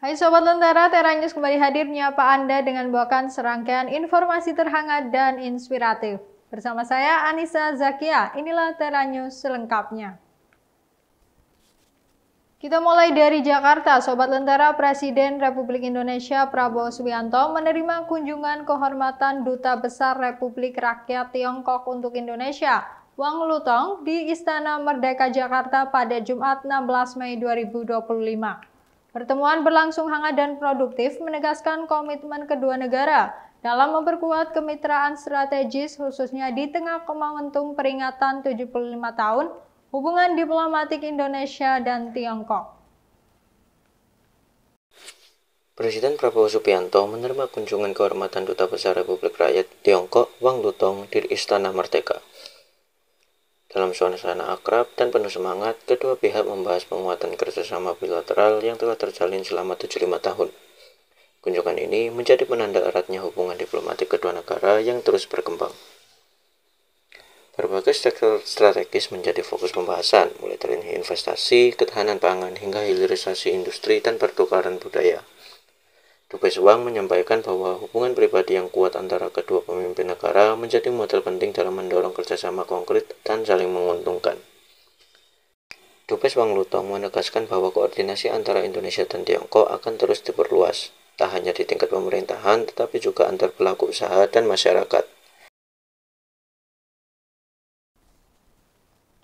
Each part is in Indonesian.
Hai Sobat Lentera, Tera News kembali hadir menyapa Anda dengan membawakan serangkaian informasi terhangat dan inspiratif. Bersama saya Anissa Zakia, inilah Tera News selengkapnya. Kita mulai dari Jakarta, Sobat Lentera. Presiden Republik Indonesia Prabowo Subianto menerima kunjungan kehormatan Duta Besar Republik Rakyat Tiongkok untuk Indonesia, Wang Lutong, di Istana Merdeka Jakarta pada Jumat 16 Mei 2025. Pertemuan berlangsung hangat dan produktif, menegaskan komitmen kedua negara dalam memperkuat kemitraan strategis khususnya di tengah momentum peringatan 75 tahun hubungan diplomatik Indonesia dan Tiongkok. Presiden Prabowo Subianto menerima kunjungan kehormatan Duta Besar Republik Rakyat Tiongkok Wang Lutong di Istana Merdeka. Dalam suasana akrab dan penuh semangat, kedua pihak membahas penguatan kerjasama bilateral yang telah terjalin selama 75 tahun. Kunjungan ini menjadi penanda eratnya hubungan diplomatik kedua negara yang terus berkembang. Berbagai sektor strategis menjadi fokus pembahasan, mulai dari investasi, ketahanan pangan, hingga hilirisasi industri dan pertukaran budaya. Dubes Wang menyampaikan bahwa hubungan pribadi yang kuat antara kedua pemimpin negara menjadi modal penting dalam mendorong kerjasama konkret dan saling menguntungkan. Dubes Wang Lutong menegaskan bahwa koordinasi antara Indonesia dan Tiongkok akan terus diperluas, tak hanya di tingkat pemerintahan, tetapi juga antar pelaku usaha dan masyarakat.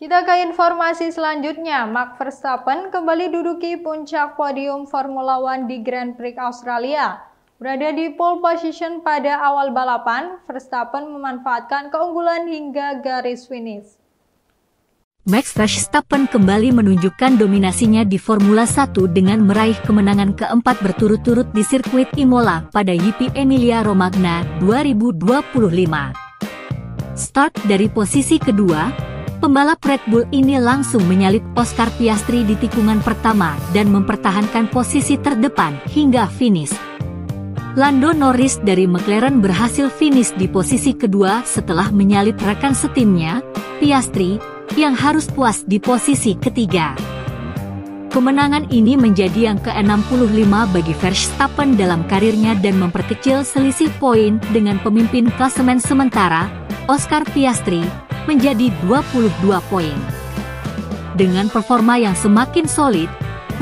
Kita ke informasi selanjutnya. Max Verstappen kembali duduki puncak podium Formula One di Grand Prix Australia. Berada di pole position pada awal balapan, Verstappen memanfaatkan keunggulan hingga garis finish. Max Verstappen kembali menunjukkan dominasinya di Formula 1 dengan meraih kemenangan keempat berturut-turut di sirkuit Imola pada GP Emilia-Romagna 2025. Start dari posisi kedua, pembalap Red Bull ini langsung menyalip Oscar Piastri di tikungan pertama dan mempertahankan posisi terdepan hingga finish. Lando Norris dari McLaren berhasil finish di posisi kedua setelah menyalip rekan setimnya, Piastri, yang harus puas di posisi ketiga. Kemenangan ini menjadi yang ke-65 bagi Verstappen dalam karirnya dan memperkecil selisih poin dengan pemimpin klasemen sementara, Oscar Piastri, menjadi 22 poin. Dengan performa yang semakin solid,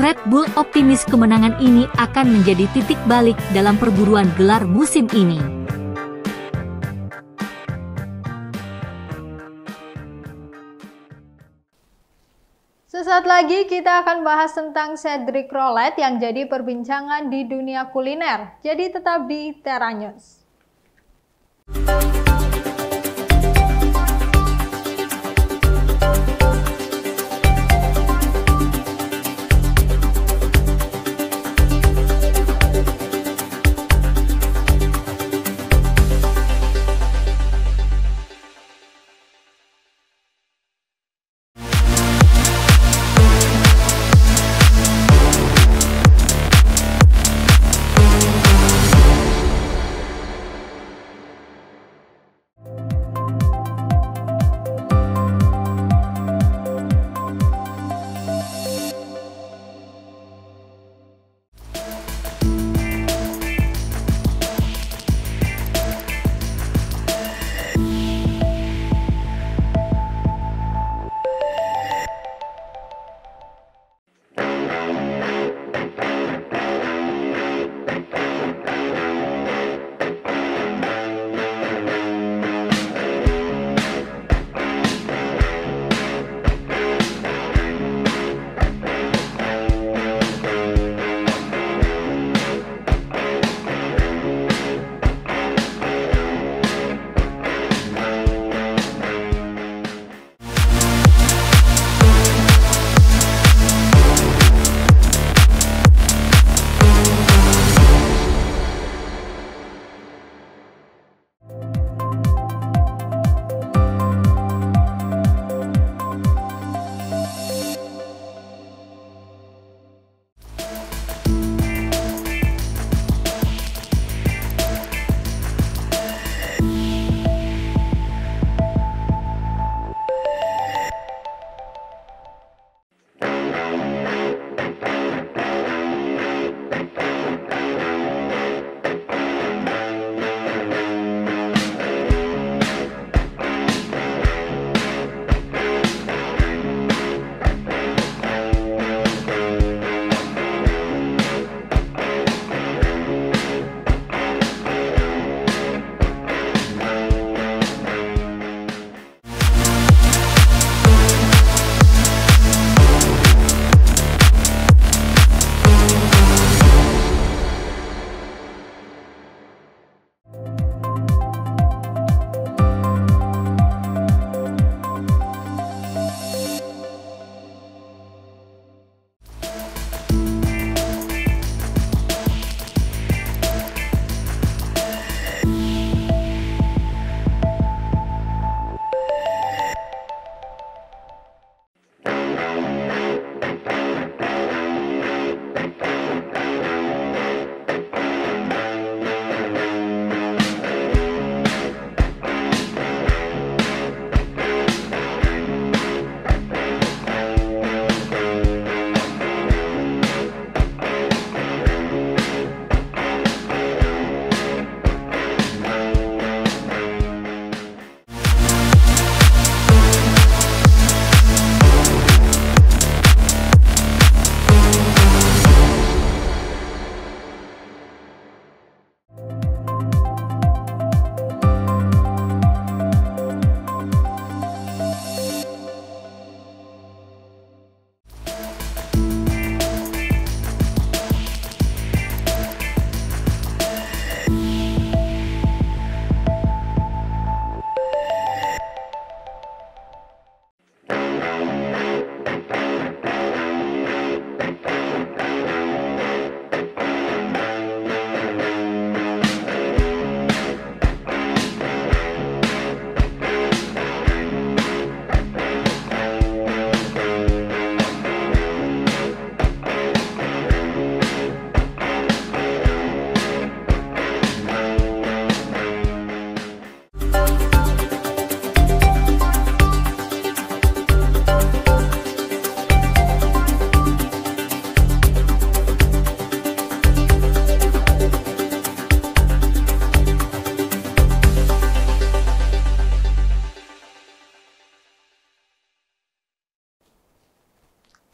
Red Bull optimis kemenangan ini akan menjadi titik balik dalam perburuan gelar musim ini. Sesaat lagi kita akan bahas tentang Cedric Rollet yang jadi perbincangan di dunia kuliner. Jadi tetap di Tera News.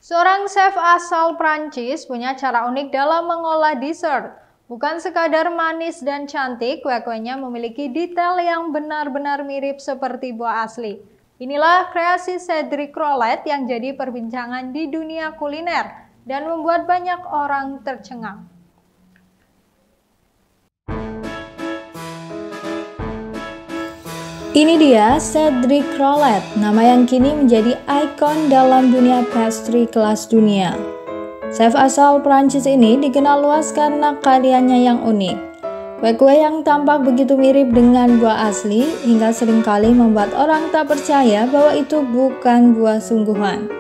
Seorang chef asal Prancis punya cara unik dalam mengolah dessert. Bukan sekadar manis dan cantik, kue-kuenya memiliki detail yang benar-benar mirip seperti buah asli. Inilah kreasi Cédric Rollet yang jadi perbincangan di dunia kuliner dan membuat banyak orang tercengang. Ini dia Cédric Rollet, nama yang kini menjadi ikon dalam dunia pastry kelas dunia. Chef asal Prancis ini dikenal luas karena karyanya yang unik. Kue-kue yang tampak begitu mirip dengan buah asli hingga seringkali membuat orang tak percaya bahwa itu bukan buah sungguhan.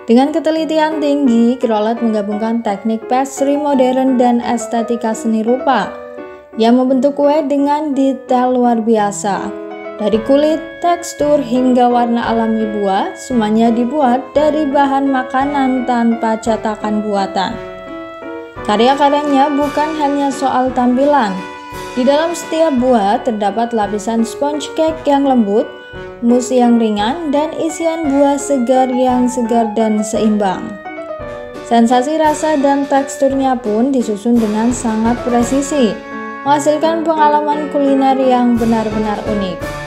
Dengan ketelitian tinggi, Rollet menggabungkan teknik pastry modern dan estetika seni rupa yang membentuk kue dengan detail luar biasa. Dari kulit, tekstur, hingga warna alami buah, semuanya dibuat dari bahan makanan tanpa cetakan buatan. Karya-karyanya bukan hanya soal tampilan. Di dalam setiap buah terdapat lapisan sponge cake yang lembut, mousse yang ringan, dan isian buah segar yang segar dan seimbang. Sensasi rasa dan teksturnya pun disusun dengan sangat presisi, menghasilkan pengalaman kuliner yang benar-benar unik.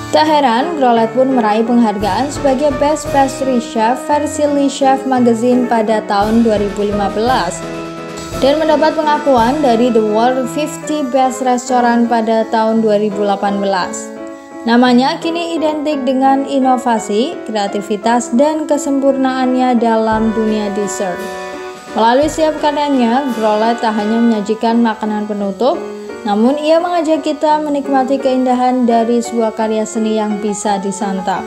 Tak heran, Rollet pun meraih penghargaan sebagai Best Pastry Chef versi Le Chef Magazine pada tahun 2015 dan mendapat pengakuan dari The World 50 Best Restaurant pada tahun 2018. Namanya kini identik dengan inovasi, kreativitas, dan kesempurnaannya dalam dunia dessert. Melalui setiap karyanya, Rollet tak hanya menyajikan makanan penutup, namun ia mengajak kita menikmati keindahan dari sebuah karya seni yang bisa disantap.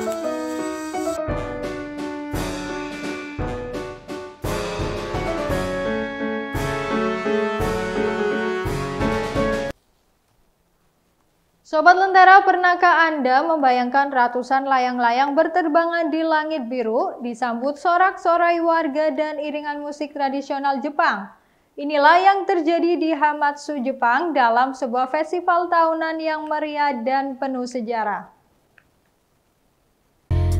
Sobat Lentera, pernahkah Anda membayangkan ratusan layang-layang berterbangan di langit biru, disambut sorak-sorai warga dan iringan musik tradisional Jepang? Inilah yang terjadi di Hamatsu, Jepang dalam sebuah festival tahunan yang meriah dan penuh sejarah.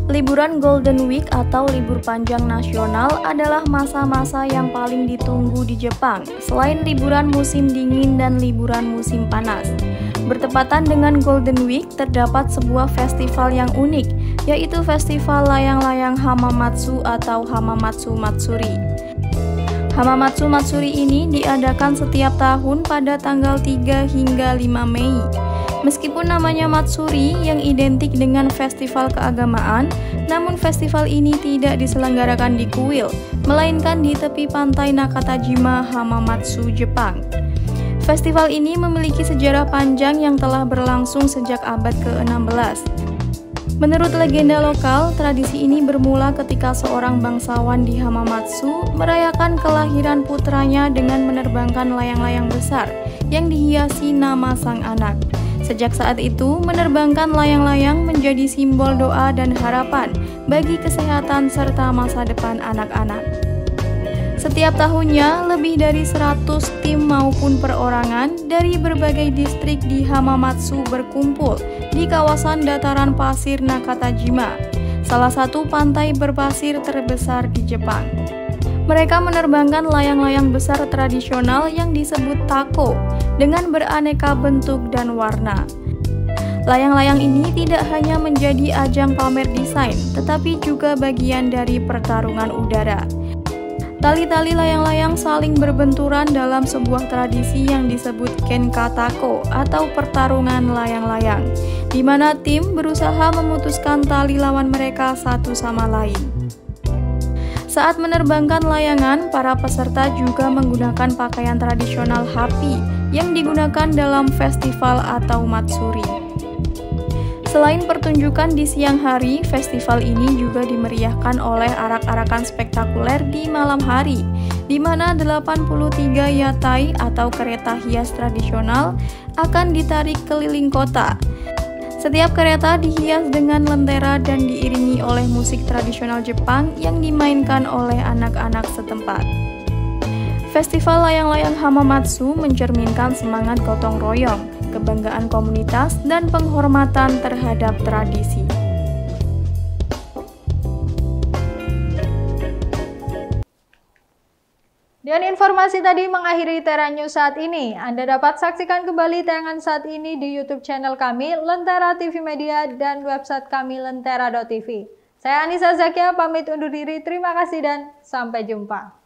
Liburan Golden Week atau libur panjang nasional adalah masa-masa yang paling ditunggu di Jepang, selain liburan musim dingin dan liburan musim panas. Bertepatan dengan Golden Week, terdapat sebuah festival yang unik, yaitu Festival Layang-Layang Hamamatsu atau Hamamatsu Matsuri. Hamamatsu Matsuri ini diadakan setiap tahun pada tanggal 3 hingga 5 Mei. Meskipun namanya Matsuri yang identik dengan festival keagamaan, namun festival ini tidak diselenggarakan di kuil, melainkan di tepi pantai Nakatajima, Hamamatsu, Jepang. Festival ini memiliki sejarah panjang yang telah berlangsung sejak abad ke-16. Menurut legenda lokal, tradisi ini bermula ketika seorang bangsawan di Hamamatsu merayakan kelahiran putranya dengan menerbangkan layang-layang besar yang dihiasi nama sang anak. Sejak saat itu, menerbangkan layang-layang menjadi simbol doa dan harapan bagi kesehatan serta masa depan anak-anak. Setiap tahunnya, lebih dari 100 tim maupun perorangan dari berbagai distrik di Hamamatsu berkumpul di kawasan dataran pasir Nakatajima, salah satu pantai berpasir terbesar di Jepang. Mereka menerbangkan layang-layang besar tradisional yang disebut tako dengan beraneka bentuk dan warna. Layang-layang ini tidak hanya menjadi ajang pamer desain, tetapi juga bagian dari pertarungan udara. Tali-tali layang-layang saling berbenturan dalam sebuah tradisi yang disebut Kenkatako atau pertarungan layang-layang, di mana tim berusaha memutuskan tali lawan mereka satu sama lain. Saat menerbangkan layangan, para peserta juga menggunakan pakaian tradisional Hapi yang digunakan dalam festival atau Matsuri. Selain pertunjukan di siang hari, festival ini juga dimeriahkan oleh arak-arakan spektakuler di malam hari, di mana 83 yatai atau kereta hias tradisional akan ditarik keliling kota. Setiap kereta dihias dengan lentera dan diiringi oleh musik tradisional Jepang yang dimainkan oleh anak-anak setempat. Festival layang-layang Hamamatsu mencerminkan semangat gotong royong, kebanggaan komunitas, dan penghormatan terhadap tradisi. Dan informasi tadi mengakhiri Tera News saat ini. Anda dapat saksikan kembali tayangan saat ini di YouTube channel kami, Lentera TV Media, dan website kami lentera.tv. Saya Anissa Zakia, pamit undur diri. Terima kasih dan sampai jumpa.